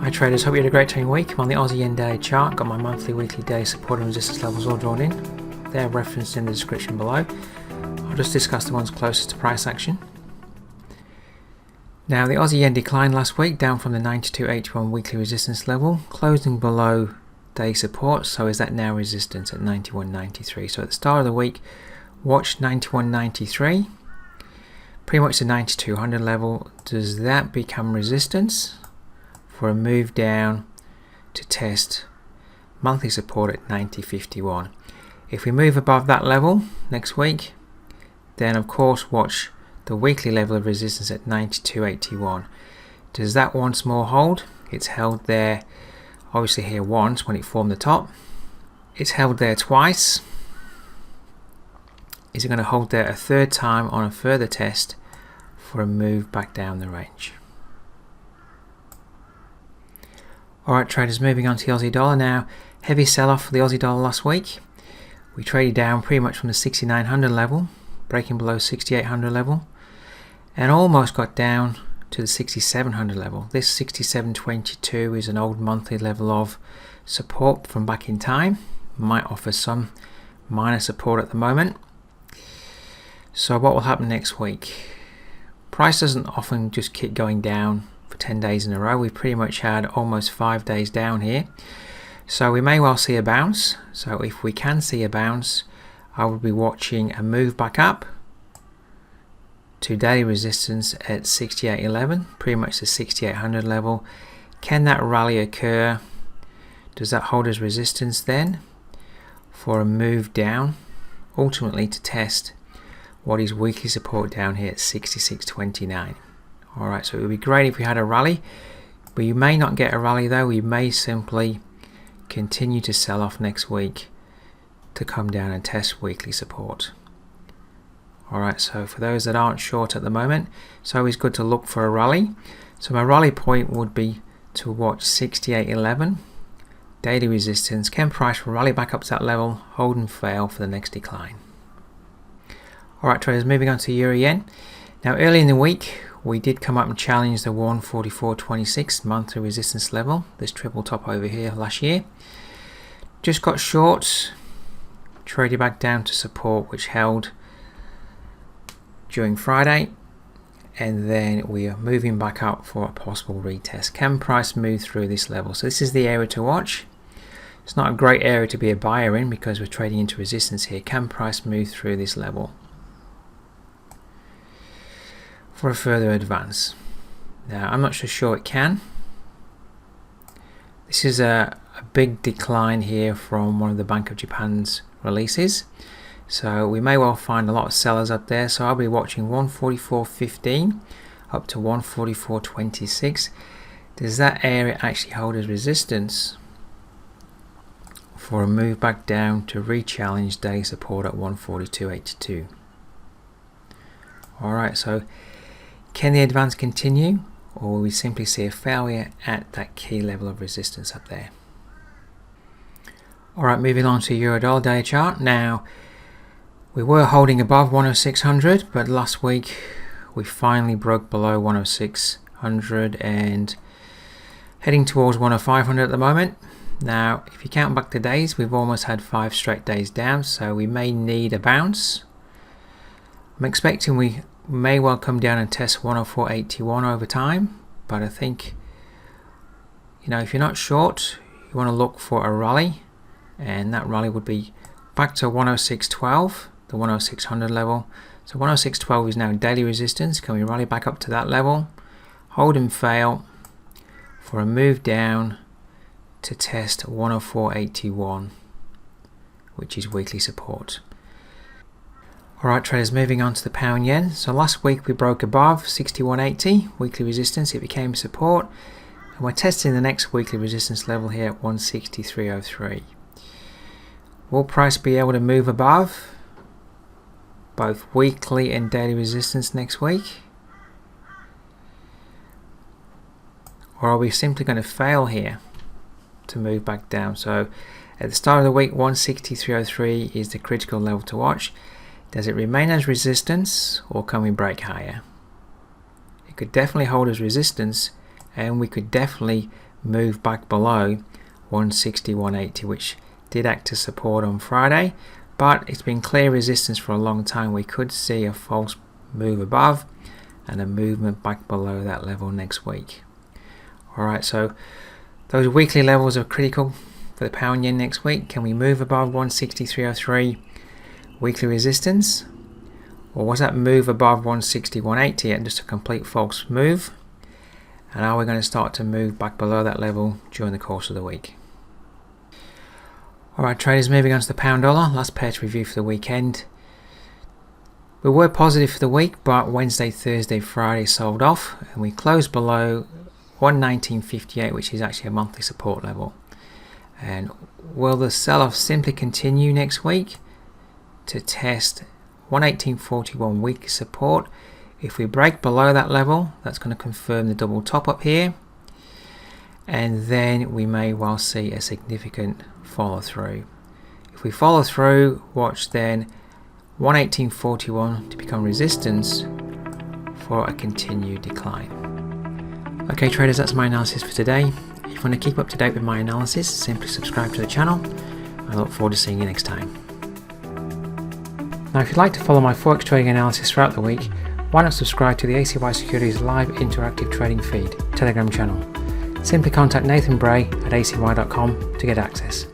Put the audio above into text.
Hi traders, hope you had a great trading week. I'm on the Aussie Yen daily chart, got my monthly, weekly, day support and resistance levels all drawn in. They're referenced in the description below. I'll just discuss the ones closest to price action. Now the Aussie Yen declined last week, down from the 92.81 weekly resistance level, closing below day support, so is that now resistance at 91.93. So at the start of the week, watch 91.93, pretty much the 9200 level. Does that become resistance for a move down to test monthly support at 90.51? If we move above that level next week, then of course watch the weekly level of resistance at 92.81. Does that once more hold? It's held there obviously here once when it formed the top. It's held there twice. Is it going to hold there a third time on a further test for a move back down the range? Alright traders, moving on to the Aussie dollar now. Heavy sell-off for the Aussie dollar last week. We traded down pretty much from the 6900 level, breaking below 6800 level, and almost got down to the 6700 level. This 6722 is an old monthly level of support from back in time. Might offer some minor support at the moment. So what will happen next week? Price doesn't often just keep going down for 10 days in a row. We've pretty much had almost 5 days down here, so we may well see a bounce. So if we can see a bounce, I would be watching a move back up to daily resistance at 68.11, pretty much the 6800 level. Can that rally occur? Does that hold as resistance then for a move down, ultimately to test what is weekly support down here at 66.29? Alright, so it would be great if we had a rally, but you may not get a rally though. We may simply continue to sell off next week to come down and test weekly support. Alright, so for those that aren't short at the moment, it's always good to look for a rally. So my rally point would be to watch 68.11, daily resistance. Can price rally back up to that level, hold and fail for the next decline? Alright traders, moving on to Euro Yen. Now early in the week, we did come up and challenge the 144.26 monthly resistance level, this triple top over here last year. Just got short, traded back down to support, which held during Friday, and then we are moving back up for a possible retest. Can price move through this level? So this is the area to watch. It's not a great area to be a buyer in because we're trading into resistance here. Can price move through this level for a further advance? Now I'm not so sure it can. This is a big decline here from one of the Bank of Japan's releases, so we may well find a lot of sellers up there. So I'll be watching 144.15 up to 144.26. Does that area actually hold as resistance for a move back down to re-challenge daily support at 142.82? Alright, so can the advance continue, or will we simply see a failure at that key level of resistance up there? Alright, moving on to Euro dollar day chart. Now, we were holding above 10600, but last week we finally broke below 10600 and heading towards 10500 at the moment. Now, if you count back the days, we've almost had 5 straight days down, so we may need a bounce. I'm expecting we may well come down and test 104.81 over time, but I think, you know, if you're not short, you want to look for a rally, and that rally would be back to 106.12, the 10600 level. So 106.12 is now daily resistance. Can we rally back up to that level, hold and fail for a move down to test 104.81, which is weekly support? Alright traders, moving on to the pound yen. So last week we broke above 61.80 weekly resistance. It became support, and we're testing the next weekly resistance level here at 163.03. Will price be able to move above both weekly and daily resistance next week, or are we simply going to fail here to move back down? So at the start of the week, 163.03 is the critical level to watch. Does it remain as resistance, or can we break higher? It could definitely hold as resistance, and we could definitely move back below 160, 180, which did act as support on Friday, but it's been clear resistance for a long time. We could see a false move above and a movement back below that level next week. Alright, so those weekly levels are critical for the pound yen next week. Can we move above 160.303 weekly resistance? Or was that move above 160, 180 at just a complete false move? And are we going to start to move back below that level during the course of the week? Alright traders, moving on to the pound dollar, last pair to review for the weekend. We were positive for the week, but Wednesday, Thursday, Friday sold off and we closed below 119.58, which is actually a monthly support level. And will the sell-off simply continue next week to test 118.41 weekly support? If we break below that level, that's going to confirm the double top up here, and then we may well see a significant follow through. If we follow through, watch then 118.41 to become resistance for a continued decline. Okay traders, that's my analysis for today. If you want to keep up to date with my analysis, simply subscribe to the channel. I look forward to seeing you next time. Now if you'd like to follow my forex trading analysis throughout the week, why not subscribe to the ACY Securities live interactive trading feed Telegram channel. Simply contact Nathan.bray at acy.com to get access.